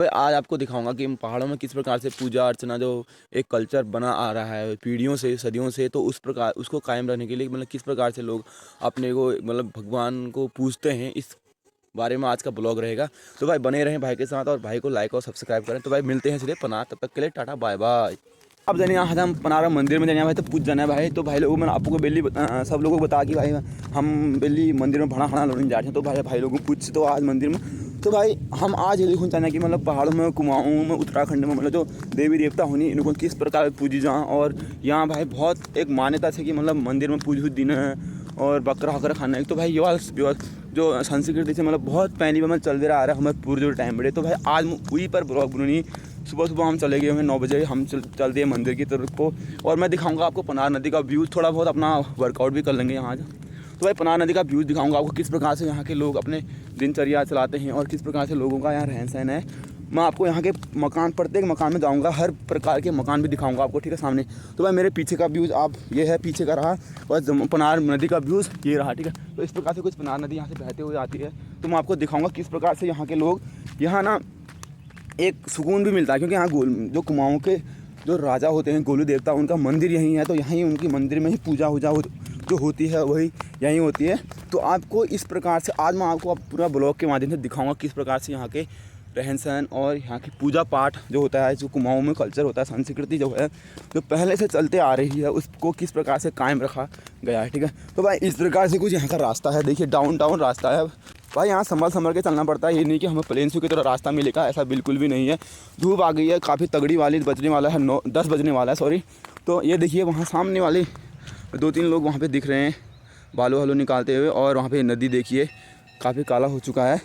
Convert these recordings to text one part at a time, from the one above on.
तो आज आपको दिखाऊंगा कि इन पहाड़ों में किस प्रकार से पूजा अर्चना जो एक कल्चर बना आ रहा है पीढ़ियों से सदियों से, तो उस प्रकार उसको कायम रहने के लिए मतलब किस प्रकार से लोग अपने को मतलब भगवान को पूजते हैं, इस बारे में आज का ब्लॉग रहेगा। तो भाई बने रहें भाई के साथ और भाई को लाइक और सब्सक्राइब करें। तो भाई मिलते हैं सीधे पनार, तब तक के लिए टाटा बाय बाय। अब जाने यहाँ हम पनारा मंदिर में जाने भाई, तो पूछ जाना है भाई। तो भाई लोगों मैंने आपको बेली सब लोगों को बता कि भाई हम बेली मंदिर में भड़ा खड़ा लोग जा रहे हैं। तो भाई लोगों को पूछ तो आज मंदिर में, तो भाई हम आज ये देखना चाहते हैं कि मतलब पहाड़ों में कुमाऊँ में उत्तराखंड में मतलब जो देवी देवता होनी इनको किस प्रकार पूजी जाए। और यहाँ भाई बहुत एक मान्यता है कि मतलब मंदिर में पूज दिन है और बकरा वकरा खाना है। तो भाई ये वाला जो संस्कृति से मतलब बहुत पहली बार चल दे रहा आ रहा है हमारे पूरे जो टाइम बड़े। तो भाई आज वहीं पर ब्लॉग बनानी। सुबह सुबह हम चले गए हैं 9 बजे, हम चलते हैं मंदिर की तरफ को और मैं दिखाऊंगा आपको पनार नदी का व्यू। थोड़ा बहुत अपना वर्कआउट भी कर लेंगे यहाँ। तो भाई पनार नदी का व्यू दिखाऊंगा आपको, किस प्रकार से यहाँ के लोग अपने दिनचर्या चलाते हैं और किस प्रकार से लोगों का यहाँ रहन सहन है। मैं आपको यहाँ के मकान, प्रत्येक मकान में जाऊँगा, हर प्रकार के मकान भी दिखाऊंगा आपको, ठीक है सामने। तो भाई मेरे पीछे का व्यूज़ आप ये है पीछे का रहा और पनार नदी का व्यूज़ ये रहा, ठीक है। तो इस प्रकार से कुछ पनार नदी यहाँ से बहते हुए आती है। तो मैं आपको दिखाऊंगा किस प्रकार से यहाँ के लोग यहाँ ना एक सुकून भी मिलता है, क्योंकि यहाँ जो कुमाऊँ के जो राजा होते हैं गोलू देवता, उनका मंदिर यहीं है। तो यहीं उनकी मंदिर में ही पूजा जो होती है वही यहीं होती है। तो आपको इस प्रकार से आज मैं आपको पूरा ब्लॉग के माध्यम से दिखाऊंगा किस प्रकार से यहाँ के रहन सहन और यहाँ की पूजा पाठ जो होता है, जो कुमाऊँ में कल्चर होता है, संस्कृति जो है जो पहले से चलते आ रही है उसको किस प्रकार से कायम रखा गया है, ठीक है। तो भाई इस प्रकार से कुछ यहाँ का रास्ता है, देखिए डाउन टाउन रास्ता है भाई। यहाँ संभल के चलना पड़ता है, ये नहीं कि हमें प्लेन की तरह रास्ता मिलेगा, ऐसा बिल्कुल भी नहीं है। धूप आ गई है काफ़ी तगड़ी वाली, बजने वाला है 10 बजने वाला है, सॉरी। तो ये देखिए वहाँ सामने वाले 2-3 लोग वहाँ पे दिख रहे हैं बालू वालू निकालते हुए। और वहाँ पे नदी देखिए काफ़ी काला हो चुका है,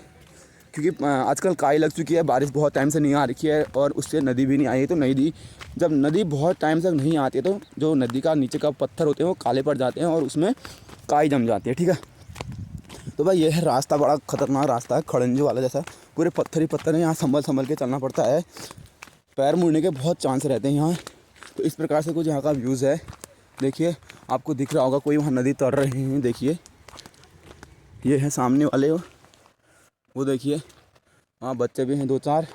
क्योंकि आजकल काई लग चुकी है, बारिश बहुत टाइम से नहीं आ रही है और उससे नदी भी नहीं आई है। तो जब नदी बहुत टाइम तक नहीं आती है तो जो नदी का नीचे का पत्थर होते हैं वो काले पड़ जाते हैं और उसमें काई जम जाती है, ठीक है। तो भाई ये है रास्ता, बड़ा ख़तरनाक रास्ता है, खड़ंजे वाला जैसा, पूरे पत्थर ही पत्थर है। यहाँ संभल के चलना पड़ता है, पैर मुड़ने के बहुत चांस रहते हैं यहाँ। तो इस प्रकार से कुछ यहाँ का व्यूज़ है, देखिए आपको दिख रहा होगा कोई वहाँ नदी तर रहे हैं, देखिए ये है सामने वाले वो देखिए वहाँ बच्चे भी हैं 2-4,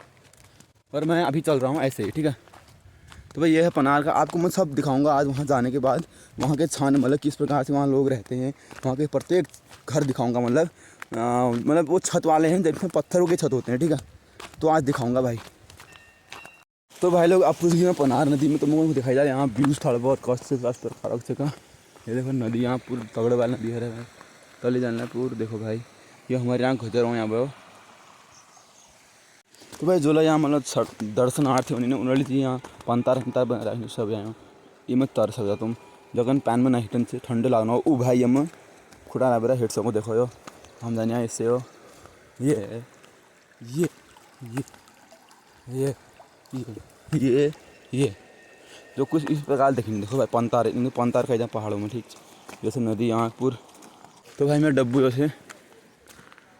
और मैं अभी चल रहा हूँ ऐसे ही, ठीक है। तो भाई ये है पनार का, आपको मैं सब दिखाऊंगा आज वहाँ जाने के बाद। वहाँ के छान मतलब किस प्रकार से वहाँ लोग रहते हैं, वहाँ के प्रत्येक घर दिखाऊंगा। मतलब वो छत वाले हैं जिसमें पत्थरों के छत होते हैं, ठीक है। तो आज दिखाऊंगा भाई। तो भाई लोग आप पूछ गए पनार नदी में, तो मुझे दिखाई जा रहा है यहाँ व्यूज़ थोड़ा बहुत कष्ट से प्रकार का। ये देखो नदी यहाँ पूरी तगड़े वाली नदी है भाई, तले जाना पूरा। देखो भाई ये हमारे यहाँ गुजर रहा हूँ यहाँ पर। तो भाई जोला यहाँ मतलब दर्शनार्थी उन्होंने थी यहाँ पंतार बना सब यहाँ ये मैं तर सकता तुम जगन पैन में नहीं से ठंडे लागना हो भाई हम खुटा ना हेड सको देखो यो हम जाने इससे हो ये ये ये ये ये ये जो कुछ इस प्रकार देखेंगे। देखो भाई पंतार का पहाड़ों में, ठीक जैसे नदी यहाँ पूर। तो भाई मैं डब्बू जैसे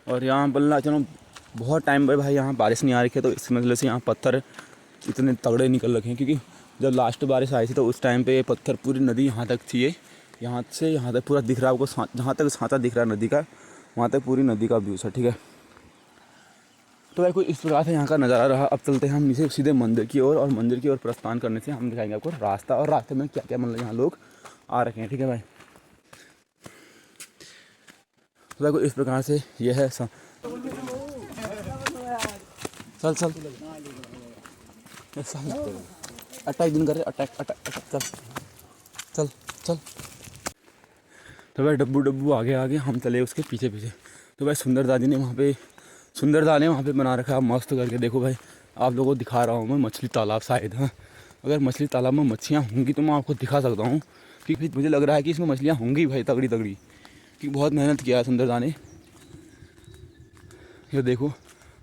और यहाँ बल्ला चलो बहुत टाइम पर भाई यहाँ बारिश नहीं आ रही है, तो इस मतलब से यहाँ पत्थर इतने तगड़े निकल रखे हैं। क्योंकि जब लास्ट बारिश आई थी तो उस टाइम पे ये पत्थर पूरी नदी यहाँ तक थी, ये यहाँ से यहाँ तक पूरा दिख रहा है आपको, जहाँ तक सांचा दिख रहा है नदी का वहाँ तक पूरी नदी का व्यू है, ठीक है। तो भाई कुछ इस प्रकार से यहाँ का नज़ारा रहा। अब चलते हैं हम नीचे सीधे मंदिर की ओर, और मंदिर की ओर प्रस्थान करने से हम दिखाएंगे आपको रास्ता और रास्ते में क्या क्या मतलब यहाँ लोग आ रखे हैं, ठीक है भाई। तो भाई कुछ इस प्रकार से यह है चल अटैक दिन करे अटैक चल। तो भाई डब्बू आगे हम चले उसके पीछे। तो भाई सुंदरदा ने वहाँ पे बना रखा है मस्त करके। देखो भाई आप लोगों को दिखा रहा हूँ मैं मछली तालाब शायद, हाँ अगर मछली तालाब में मच्छलियाँ होंगी तो मैं आपको दिखा सकता हूँ, क्योंकि मुझे लग रहा है कि इसमें मछलियाँ होंगी भाई तगड़ी, क्योंकि बहुत मेहनत किया है सुंदरदा ने। ये देखो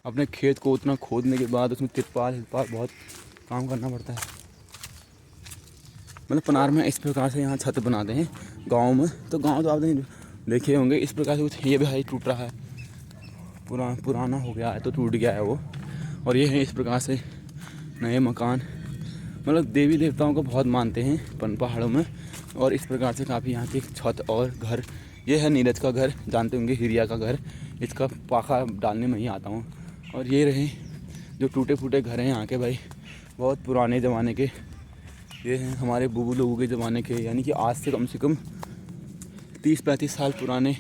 अपने खेत को उतना खोदने के बाद उसमें तिरपाल बहुत काम करना पड़ता है। मतलब पनार में इस प्रकार से यहाँ छत बनाते हैं गांव में। तो गांव तो आपने देखे होंगे इस प्रकार से कुछ। ये भाई टूट रहा है, पुराना हो गया है तो टूट गया है वो। और ये है इस प्रकार से नए मकान। मतलब देवी देवताओं को बहुत मानते हैं पहाड़ों में, और इस प्रकार से काफ़ी यहाँ की छत और घर। ये है नीरज का घर, जानते होंगे हिरिया का घर, इसका पाखा डालने में ही आता हूँ। और ये रहे जो टूटे फूटे घर हैं यहाँ के भाई, बहुत पुराने ज़माने के ये हैं, हमारे बूबू लोगों के ज़माने के, यानी कि आज से कम 30-35 साल पुराने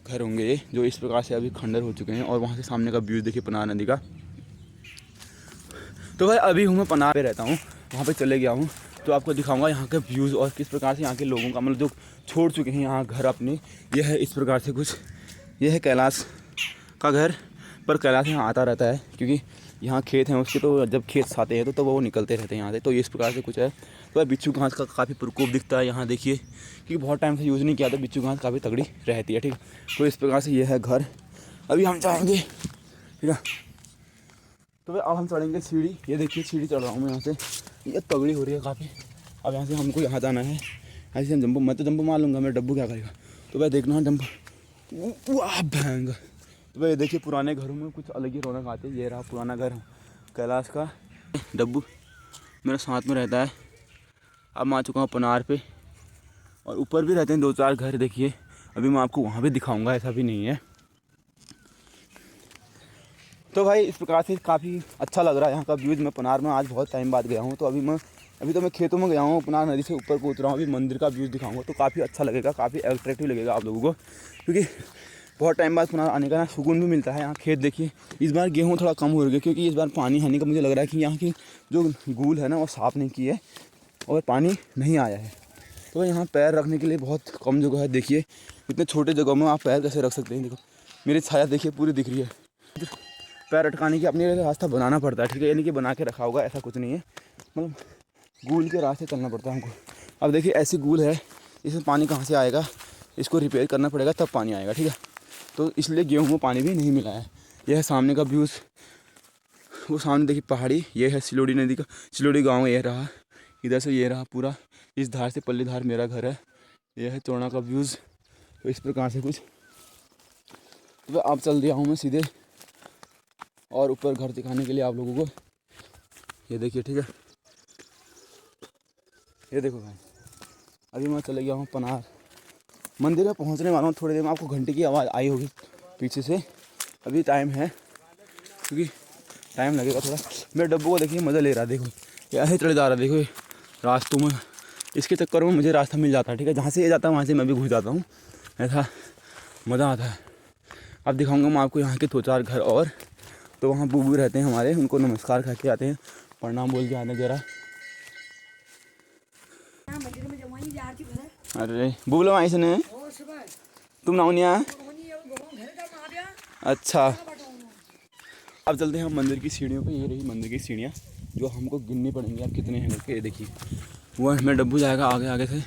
घर होंगे ये, जो इस प्रकार से अभी खंडर हो चुके हैं। और वहाँ से सामने का व्यू देखिए पनार नदी का। तो भाई अभी हूँ मैं पनार पे रहता हूँ, वहाँ पे चले गया हूँ, तो आपको दिखाऊंगा यहाँ के व्यूज़ और किस प्रकार से यहाँ के लोगों का मतलब जो छोड़ चुके हैं यहाँ घर अपने। यह है इस प्रकार से कुछ, यह है कैलाश का घर, पर कैलाश यहाँ आता रहता है क्योंकि यहाँ खेत हैं उसके, तो जब खेत आते हैं तो वो निकलते रहते हैं यहाँ से। तो इस प्रकार से कुछ है। तो बिच्छू घास का काफ़ी प्रकोप दिखता है यहाँ देखिए, क्योंकि बहुत टाइम से यूज़ नहीं किया, तो बिच्छू घास काफ़ी तगड़ी रहती है, ठीक। तो इस प्रकार से यह है घर। अभी हम जाएँगे, ठीक है। तो भाई अब हम चढ़ेंगे सीढ़ी, ये देखिए सीढ़ी चढ़ रहा हूँ मैं यहाँ से, ये तगड़ी हो रही है काफ़ी। अब यहाँ से हमको यहाँ जाना है, ऐसे हम जंपो, मैं तो जंपो मार लूँगा, मेरा डब्बू क्या करेगा। तो भाई देखना जंप, वाह भयंकर। तो भाई देखिए पुराने घरों में कुछ अलग ही रौनक आती है। ये रहा पुराना घर कैलाश का, डब्बू मेरे साथ में रहता है। अब मैं आ चुका हूँ पनार पे, और ऊपर भी रहते हैं 2-4 घर देखिए, अभी मैं आपको वहाँ भी दिखाऊँगा, ऐसा भी नहीं है। तो भाई इस प्रकार से काफ़ी अच्छा लग रहा है यहाँ का व्यूज़। मैं पनार में आज बहुत टाइम बाद गया हूँ, तो अभी तो मैं खेतों में गया हूँ, पनार नदी से ऊपर को उतरा हूँ। अभी मंदिर का व्यूज़ दिखाऊंगा तो काफ़ी अच्छा लगेगा, काफ़ी अट्रैक्टिव लगेगा आप लोगों को, क्योंकि बहुत टाइम बाद पनार आने का ना सुकून भी मिलता है। यहाँ खेत देखिए, इस बार गेहूँ थोड़ा कम हो गया क्योंकि इस बार पानी आने का मुझे लग रहा है कि यहाँ की जो गूल है ना वो साफ़ नहीं की है और पानी नहीं आया है। तो यहाँ पैर रखने के लिए बहुत कम जगह है। देखिए इतने छोटे जगहों में आप पैर कैसे रख सकते हैं। देखो मेरी छाया देखिए पूरी दिख रही है। पैर अटकाने की अपने लिए रास्ता बनाना पड़ता है, ठीक है, यानी कि बना के रखा होगा, ऐसा कुछ नहीं है, मतलब गूल के रास्ते चलना पड़ता है हमको। अब देखिए ऐसी गूल है, इसमें पानी कहाँ से आएगा, इसको रिपेयर करना पड़ेगा तब पानी आएगा, ठीक है। तो इसलिए गेहूँ में पानी भी नहीं मिला है। यह है सामने का व्यूज़, वो सामने देखिए पहाड़ी, ये है सिलोड़ी नदी का, सिलोड़ी गाँव ये रहा, इधर से ये रहा पूरा, इस धार से पल्ली धार मेरा घर है। यह है चौड़ा का व्यूज़। तो इस प्रकार से कुछ, तो अब चल दिया हूँ मैं सीधे और ऊपर घर दिखाने के लिए आप लोगों को। ये देखिए, ठीक है, ये देखो भाई, अभी मैं चले गया हूँ पनार मंदिर में, पहुँचने वाला हूँ थोड़ी देर में। आपको घंटे की आवाज़ आई होगी पीछे से, अभी टाइम है क्योंकि टाइम लगेगा थोड़ा। मेरे डब्बू को देखिए मज़ा ले रहा है, देखो ऐसे चले जा रहा है, देखो रास्तों में, इसके चक्कर में मुझे रास्ता मिल जाता है, ठीक है, जहाँ से ये जाता है वहाँ से मैं भी घुस जाता हूँ, ऐसा मज़ा आता है। अब दिखाऊँगा मैं आपको यहाँ के 2-4 घर और। तो वहाँ बूबू रहते हैं हमारे, उनको नमस्कार खा के आते हैं, प्रणाम बोल के आते जरा। अरे बूबू वहीं से ने तुम ना नहीं आया, अच्छा। अब चलते हैं हम मंदिर की सीढ़ियों पे। ये रही मंदिर की सीढ़ियाँ जो हमको गिननी पड़ेंगी, अब कितने हैं करके। ये देखिए वो हमें डब्बू जाएगा आगे आगे से।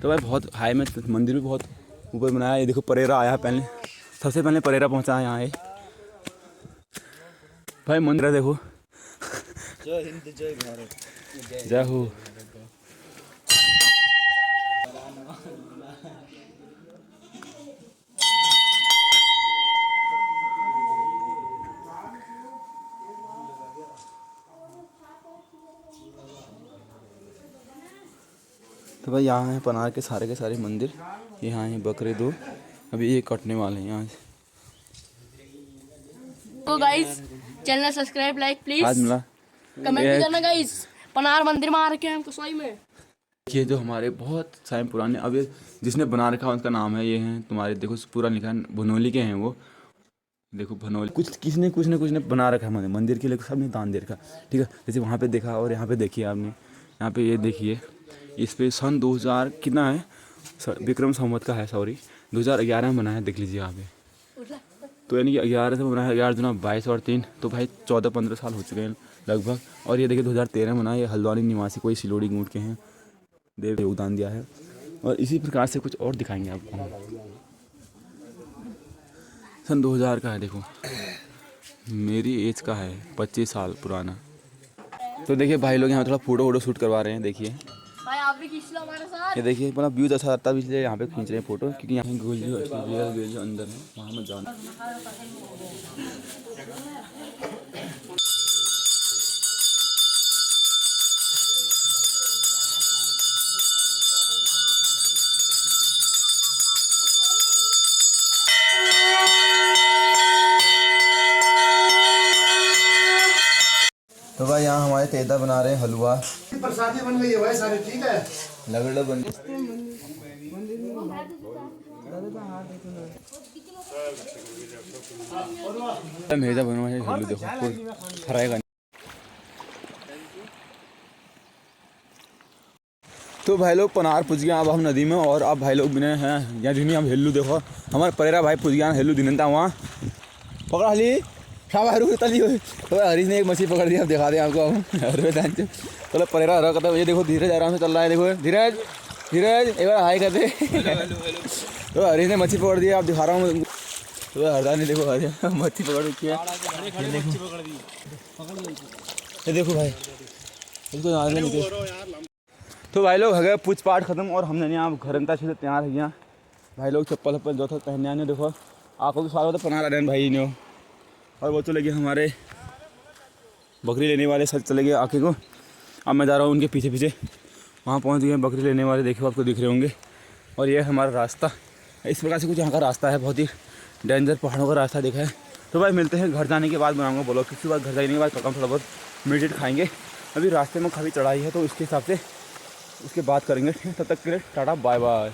तो भाई बहुत हाई में मंदिर भी बहुत ऊपर बनाया। ये देखो परेरा आया, पहले सबसे पहले परेरा पहुँचा है यहाँ। ये भाई मंदिर देखो, जय हिंद जय भारत, जय हो। तो भाई यहाँ है पनार के सारे मंदिर, यहाँ है बकरे 2, अभी ये कटने वाले हैं यहाँ से। तो guys channel subscribe like please, आज मिला कमेंट भी करना गाइस। पनार मंदिर में आ रखे हैं हम कसौई में। ये जो हमारे बहुत टाइम पुराने, अब ये जिसने बना रखा है उनका नाम है, ये हैं तुम्हारे, देखो पूरा लिखा है, भनोली के हैं वो, देखो भनोली। कुछ ने बना रखा है मंदिर के लिए, सबने दान दे रखा, ठीक है। जैसे वहाँ पे देखा, और यहाँ पे देखिए आपने, यहाँ पे ये देखिए, इस पे सन 2000 कितना है, विक्रम संवत का है, सॉरी 2011 में बनाया, देख लीजिए यहाँ पे। तो यानी कि 11 से बनाया, 11 दूना 22 और 3, तो भाई 14-15 साल हो चुके हैं लगभग। और ये देखिए 2013 में बनाया, ये हल्द्वानी निवासी कोई सिलोड़ी गूंट के हैं, देव योगदान दिया है। और इसी प्रकार से कुछ और दिखाएंगे आपको। सन 2000 का है, देखो मेरी एज का है, 25 साल पुराना। तो देखिए भाई लोग यहाँ थोड़ा फोटो शूट करवा रहे हैं, देखिए भाई आप भी खींच लो हमारे साथ। ये देखिए मतलब व्यूज अच्छा आता है, इसलिए यहाँ पे खींच रहे हैं फोटो, क्योंकि यहाँ गोल जो अंदर है वहाँ मत जाना। तो भाई यहाँ हमारे तेजा बना रहे हैं हलवा, प्रसादी बन गई है भाई सारी, ठीक है। लगड़ा बन मेजा बनवा है हलवा, देखो फ्राई। तो भाई लोग पनार पुज गया, अब हम नदी में, और अब भाई लोग बिने हैं यहाँ जिन्हें हम हेल्लू देखो हमारे परेरा भाई पुज गया हेल्लू दिन था वहाँ पकड़ा ली शाबाश रुक तली हुई। तो हरीश ने एक मछली पकड़ दी, अब दिखा दें आपको हम चलो परेरा हरा करता है, ये देखो धीरज आराम से चल रहा है, देखो धीरज धीरज एक बार हाई करते। तो हरीश ने मछली पकड़ दिया, आप दिखा रहा हूँ। तो हरदा ने देखो मछली पकड़ रखी है, ये देखो भाई इसको। तो भाई लोग अगर पूछ पाठ खत्म और हमने यहाँ घरंता से तैयार है गया भाई लोग, चप्पल वप्पल जो था पहनने आने, देखो आपको भी स्वागत है पना रहे हैं भाई ने। और वो चले गए हमारे बकरी लेने वाले, सच चले गए आके को। अब मैं जा रहा हूँ उनके पीछे पीछे, वहाँ पहुँच गए बकरी लेने वाले, देखो आपको दिख रहे होंगे। और ये हमारा रास्ता इस प्रकार से कुछ यहाँ का रास्ता है, बहुत ही डेंजर पहाड़ों का रास्ता दिखा है। तो भाई मिलते हैं घर जाने के बाद, बनाऊँगा बोलो किसी बात घर जाने के बाद थोड़ा बहुत मीट खाएँगे। अभी रास्ते में काफ़ी चढ़ाई है तो इसके हिसाब से उसके बाद करेंगे। तब तक के लिए टाटा बाय बाय।